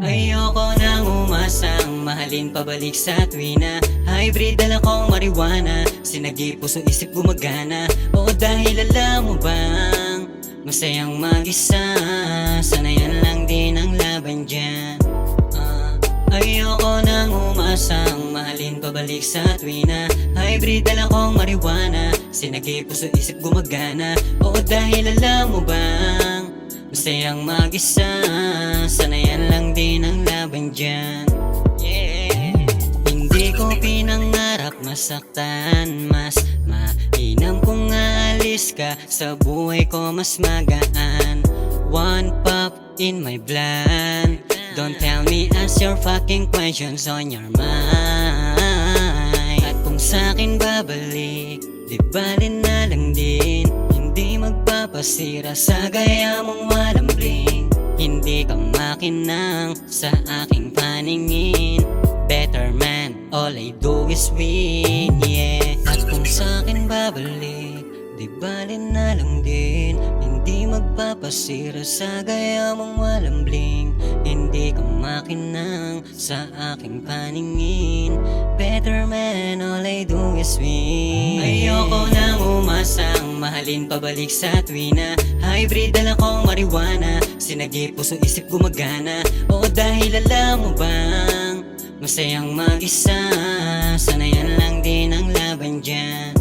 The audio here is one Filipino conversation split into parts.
Ayoko nang umasang mahalin pabalik sa tuwina. Hybrid dala kong marijuana, sinagi puso isip gumagana. Oo dahil alam mo bang masayang mag-isa, sanayan lang din ang laban dyan. Ayoko nang umasang mahalin pabalik sa tuwina. Hybrid dala kong marijuana, sinagi puso isip gumagana. Oo dahil alam mo bang masayang mag-isa, sanayan lang din ang laban dyan. Yeah. Hindi ko pinangarap masaktan, mas mainam kung aalis ka sa buhay ko mas magaan. One pop in my blood, don't tell me ask your fucking questions on your mind. At kung sa'kin babalik, di bali na lang din. Hindi magpapasira sa gaya mong walang bling. Hindi ka makinang sa aking paningin. Better man, all I do is win, yeah. At kung sa'kin babalik, di bali na lang din. Hindi magpapasira sa gaya mong walang bling. Hindi ka makinang sa aking paningin. Better man, all I do is win. Ayoko nang umasang mahalin pabalik sa tuwina. Hybrid dala kong marijuana, sinagi puso isip gumagana. Oo dahil alam mo bang masayang mag-isa, sanayan lang din ang laban dyan.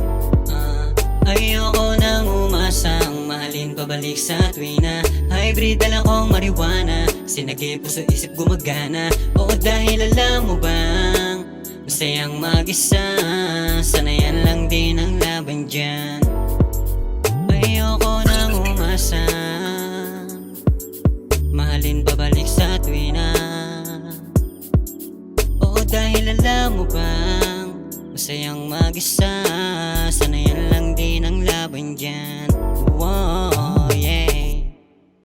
Ayoko nang umasang mahalin pabalik sa tuwina. Hybrid dala kong marijuana, sinagi puso isip gumagana. Oo dahil alam mo bang masayang mag-isa, sanayan lang din ang laban dyan. Ayoko nang umasang mahalin pabalik sa tuwina. Oo dahil alam mo bang masayang mag-isa, sanayan lang din ang laban dyan.